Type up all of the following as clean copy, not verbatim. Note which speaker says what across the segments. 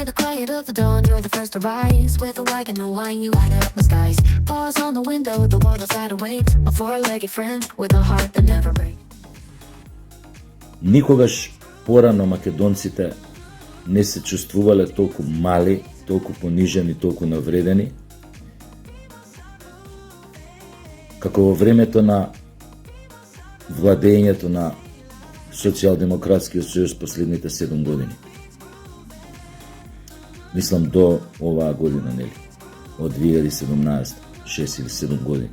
Speaker 1: In the quiet of the dawn, you're the first to rise. With a wagon and wine, you light up the skies. Pause on the window, the world outside awaits. A four-legged friend with a heart that never breaks.
Speaker 2: Никогаш порано македонците не се чувствувале толку мали, толку понижени, толку навредени, како во времето на владењето на Социјалдемократскиот сојуз последните 7 години. Мислам до оваа година, нели? Од 2017, 6 или 7 години.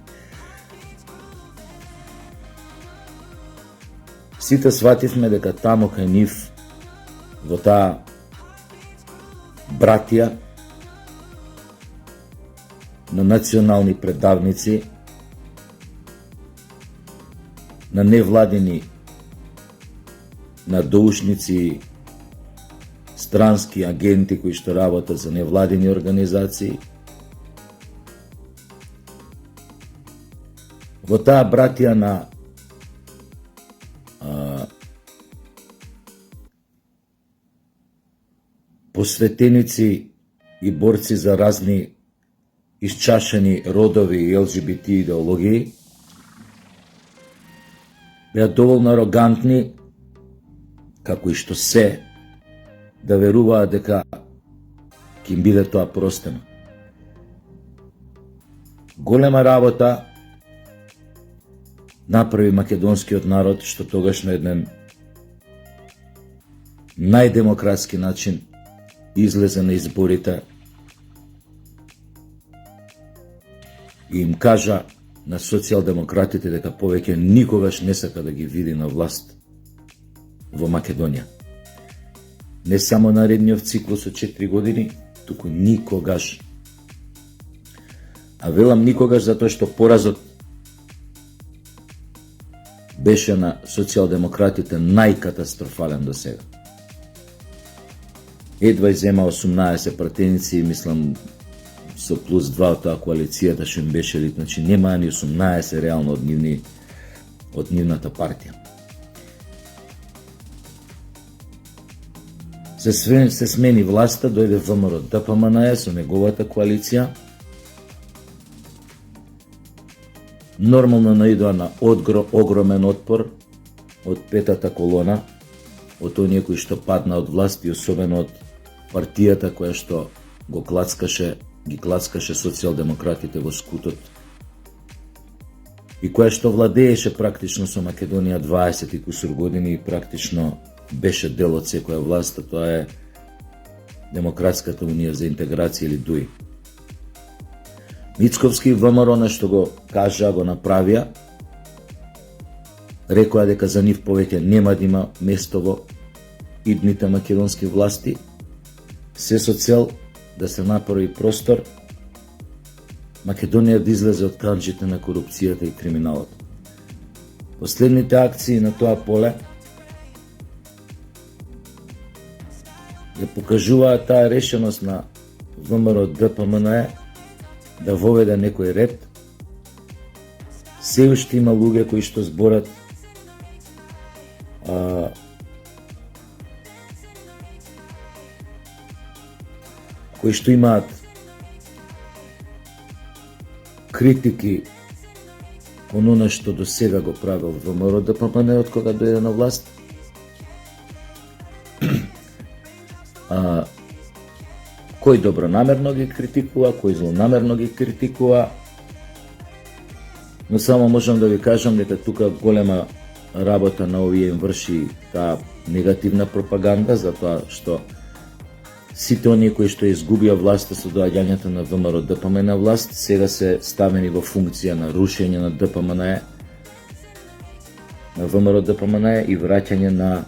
Speaker 2: Сите свативме дека тамо кај нив, во таа братија на национални предавници, на невладини надоушници, странски агенти кои што работат за невладини организации. Во таа братија на посветеници и борци за разни исчашени родови и ЛГБТ идеологии, беа доволно арогантни, како и што се, да веруваат дека ќе им биде тоа простено. Голема работа направи македонскиот народ, што тогаш на еден најдемократски начин излезе на изборите и им кажа на социјалдемократите дека повеќе никогаш не сака да ги види на власт во Македонија. Не само наредниот циклус од 4 години, туку никогаш. А велам никогаш затоа што поразот беше на социјалдемократите најкатастрофален до сега. Едва изема 18 пратеници, мислам, со плюс 2 од таа коалицијата што им беше лит, значи немаа ни 18 реално од нивната партија. Се смени власта, дојде ВМРО ДПМНЕ со неговата коалиција. Нормално наидоа на огромен отпор од петата колона, од оние кои што падна од власт и особено од партијата која што ги клацкаше социјалдемократите во скутот и која што владееше практично со Македонија 20 и кусур години и практично беше дел од секоја власт, тоа е Демократската унија за интеграција или ДУИ. Мицковски и ВМРО нешто го кажа, го направија, рекоа дека за нив повеќе нема да има место во идните македонски власти, се со цел да се направи простор Македонија да излезе од канџите на корупцијата и криминалот. Последните акции на тоа поле ја покажуваат таа решеност на ВМРО ДПМНЕ да воведе некој ред. Се уште има луѓе кои што зборат кои што имаат критики кон она што до сега го правил ВМРО ДПМНЕ од кога дојде на власт. Кој добронамерно ги критикува, кој злонамерно ги критикува, но само можам да ви кажам дека тука голема работа на овие им врши таа негативна пропаганда, затоа што сите оние кои што изгубија власта со доаѓањето на ВМРО ДПМНЕ власт, сега се ставени во функција на рушење на ДПМНЕ, на ВМРО ДПМНЕ и враќање на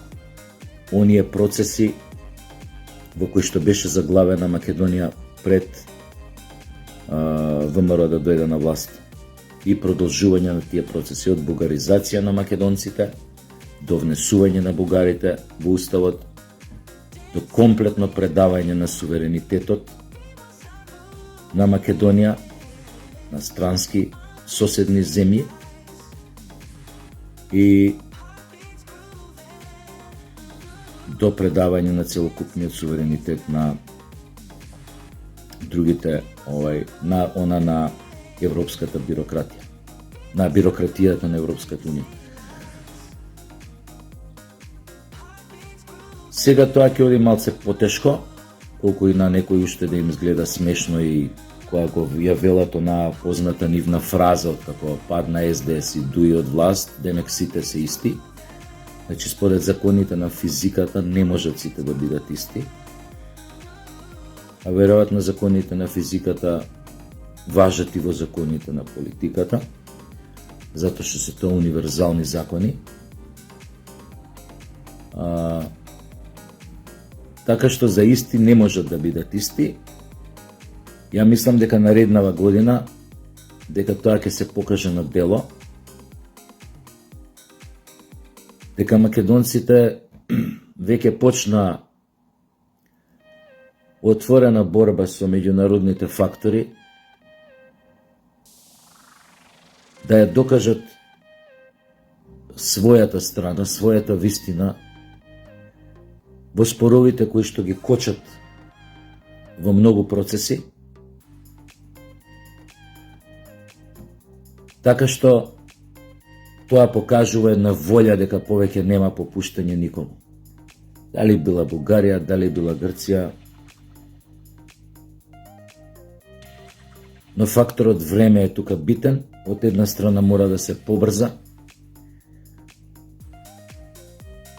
Speaker 2: оние процеси во кои што беше заглавена Македонија пред ВМРО да дојде на власт и продолжување на тие процеси од бугаризација на македонците до внесување на бугарите во уставот, до комплетно предавање на суверенитетот на Македонија на странски соседни земји и до предавање на целокупниот суверенитет на другите на европската бирократија, на бирократијата на Европската унија. Сега тоа ќе оди малце потешко, колку и на некој уште да им изгледа смешно и кога го ја велат онаа позната нивна фраза од како падна СДС и дуи од власт, демек сите се исти. Значи, според законите на физиката не можат сите да бидат исти. А веројатно законите на физиката важат и во законите на политиката, затоа што се тоа универзални закони. Така што за исти не можат да бидат исти. Ја мислам дека нареднава година, дека тоа ќе се покаже на дело, дека македонците веќе почна отворена борба со меѓународните фактори да ја докажат својата страна, својата вистина во споровите кои што ги кочат во многу процеси, така што тоа покажува една волја дека повеќе нема попуштање никому. Дали била Бугарија, дали била Грција, но факторот време е тука битен. Од една страна мора да се побрза,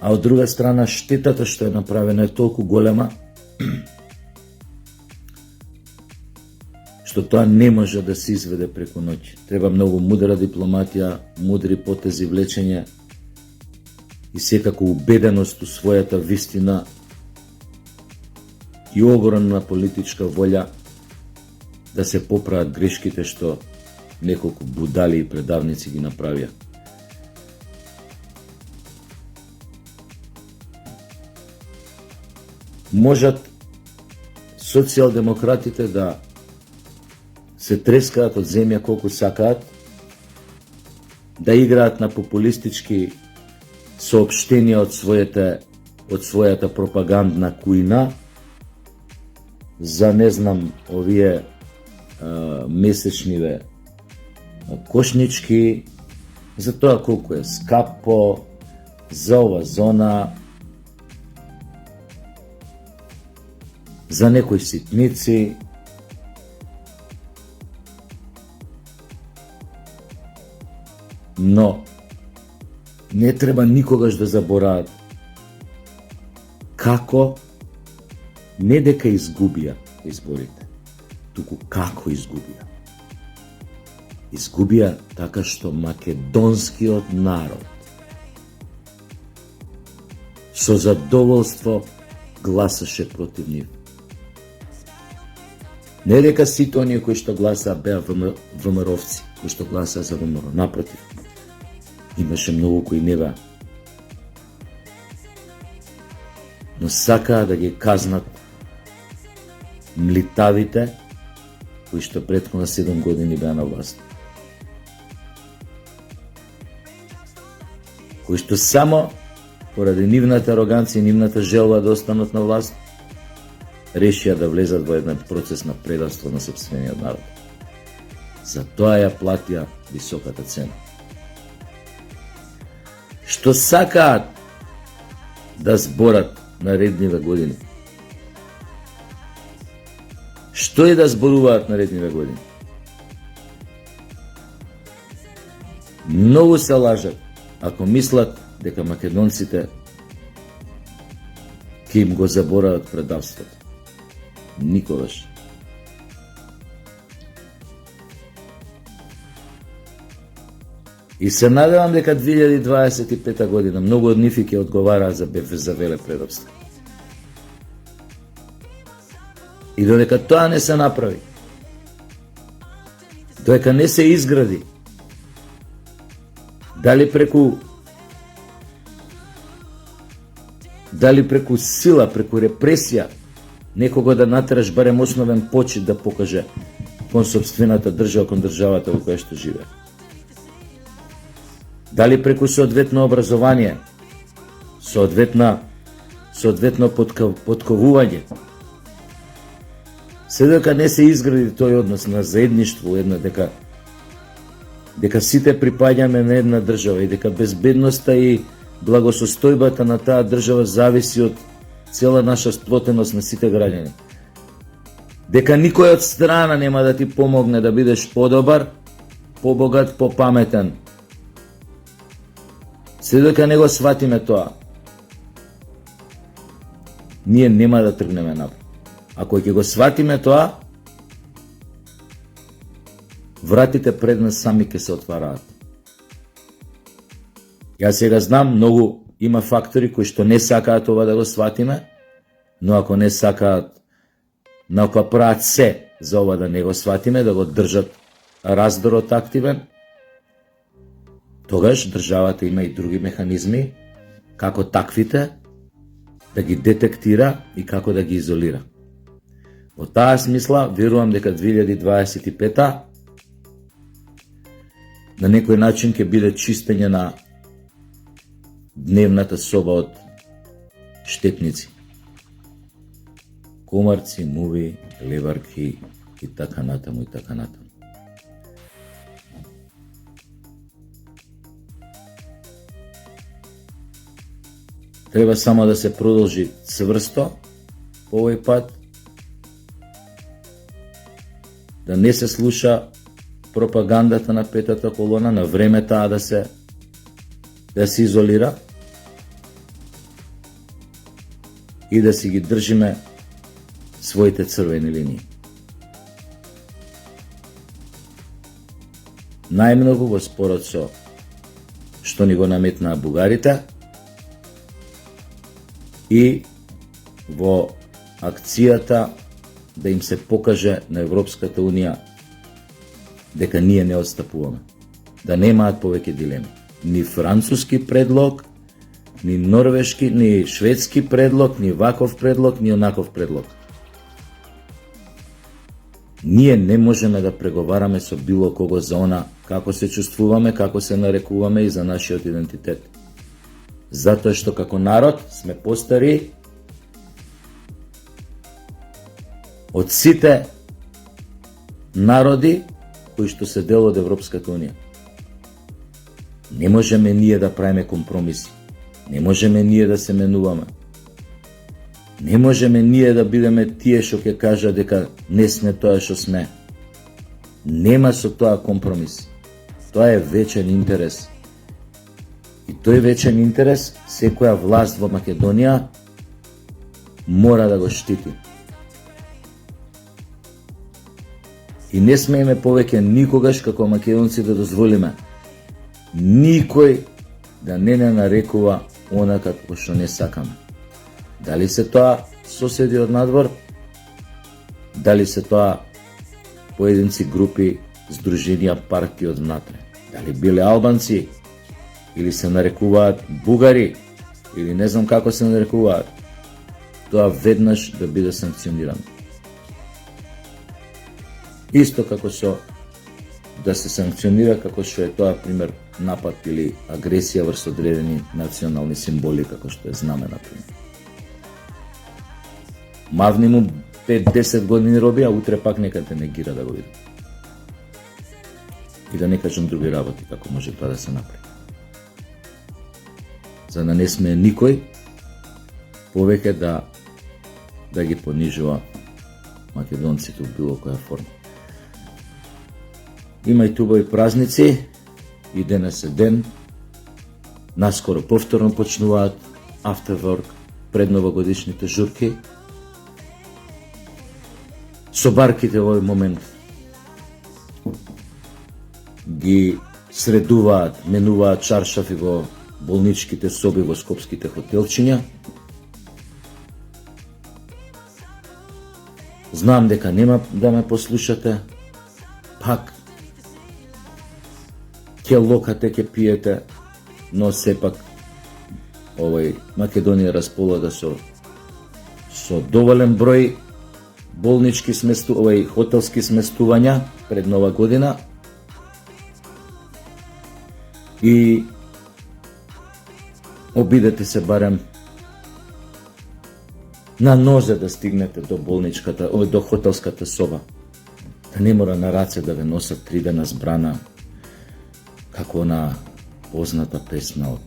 Speaker 2: а од друга страна штетата што е направена е толку голема, што тоа не може да се изведе преку ноќ. Треба многу мудра дипломатија, мудри потези, влечење и секако убеденост у својата вистина и огромна политичка волја да се поправат грешките што неколку будали и предавници ги направија. Можат социјалдемократите да се трескаат од земја колку сакаат, да играат на популистички соопштенија од својата пропагандна кујна за не знам овие месечниве кошнички, за тоа колку е скапо, за ова зона, за некои ситници. Но не треба никогаш да забораат како, не дека изгубија изборите, туку како изгубија. Изгубија така што македонскиот народ со задоволство гласаше против нив. Не дека сите оние кои што гласаа беа ВМРО-вци, кои што гласаа за ВМРО, напротив. Имаше многу кои не беа. Но сакаа да ги казнат млитавите кои што претходно 7 години беа на власт. Кои што само поради нивната ароганција и нивната желба да останат на власт, решија да влезат во еден процес на предавство на сопствениот народ. За тоа ја платија високата цена. Што сакаат да зборат наредниве години? Што е да зборуваат наредниве години? Многу се лажат ако мислат дека македонците ќе им го заборават предавството. Никогаш. И се надевам дека 2025 година многу од нив ќе одговараат за веле предавство. И додека тоа не се направи, додека не се изгради, дали преку сила, преку репресија, некого да натераш барем основен почит да покаже кон сопствената држава, кон државата во која што живее. Дали преку соодветно образование, соодветно подковување, Се дека не се изгради тој однос на заедништво, една дека сите припаѓаме на една држава и дека безбедноста и благосостојбата на таа држава зависи од цела наша сплотеност на сите граѓани. Дека никој од страна нема да ти помогне да бидеш подобар, побогат, попаметен. Се дека не го сватиме тоа, ние нема да тргнеме напред. Ако ќе го сватиме тоа, вратите пред нас сами ќе се отвараат. Јас сега знам, многу има фактори кои што не сакаат ова да го сватиме, но ако не сакаат, ако прават се за ова да не го сватиме, да го држат раздорот активен, тогаш државата има и други механизми како таквите да ги детектира и како да ги изолира. Во таа смисла, верувам дека 2025 на некој начин ќе биде чистење на дневната соба од штетници. Комарци, муви, леварки и така натаму и така натаму. Треба само да се продолжи цврсто овој пат, да не се слуша пропагандата на петата колона, на време таа да се изолира и да си ги држиме своите црвени линии. Најмногу во спорот што ни го наметнаа бугарите и во акцијата да им се покаже на Европската Унија дека ние не отстапуваме. Да немаат повеќе дилеми. Ни француски предлог, ни норвешки, ни шведски предлог, ни ваков предлог, ни онаков предлог. Ние не можеме да преговараме со било кого за она како се чувствуваме, како се нарекуваме и за нашиот идентитет. Затоа што како народ сме постари од сите народи кои што се дел од Европската Унија. Не можеме ние да правиме компромиси. Не можеме ние да се менуваме. Не можеме ние да бидеме тие што ќе кажа дека не сме тоа што сме. Нема со тоа компромис. Тоа е вечен интерес. И тој вечен интерес секоја власт во Македонија мора да го штити. И не смееме повеќе никогаш како македонци да дозволиме никој да не нарекува она како што не сакаме. Дали се тоа соседи од надвор, дали се тоа поединци, групи, здруженија, партии од внатре. Дали биле албанци, или се нарекуваат бугари, или не знам како се нарекуваат, тоа веднаш да биде санкционирано. Исто како да се санкционира како што е тоа, пример, напад или агресија врз одредени национални символи, како што е знаме, например. Мавни му 5-10 години роби, а утре пак нека те негира да го види. И да не кажам други работи, како може тоа да се направи. За да не сме никој повеќе да ги понижува македонците в било која форма. Има и убави празници, и денес е ден. Наскоро повторно почнуваат afterwork, предновогодишните журки. Собарките во овој момент ги средуваат, менуваат чаршафи во болничките соби во скопските хотелчиња. Знам дека нема да ме послушате, пак ќе локате, ќе пиете, но сепак Македонија располага со доволен број болнички хотелски сместувања пред Нова година и обидете се барем на нозе да стигнете до до хотелската соба. Да не мора на раце да ве носат 3 дена збрана, како она позната песна од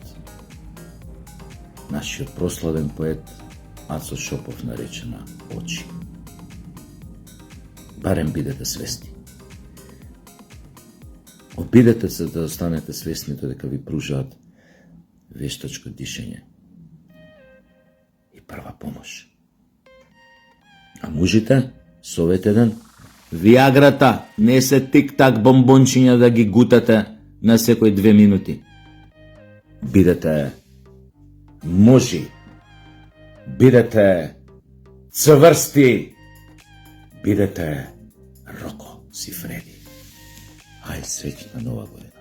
Speaker 2: нашиот прославен поет Ацо Шопов наречена Очи. Барем бидете свесни. Обидете се да останете свесни додека ви пружаат вештачко дишење и прва помош. А мужите, совет еден, виаграта не се тик-так бомбончиња да ги гутате на секој 2 минути. Бидете мужи, бидете цврсти, бидете Роко Сифреди. Ај, среќна нова година.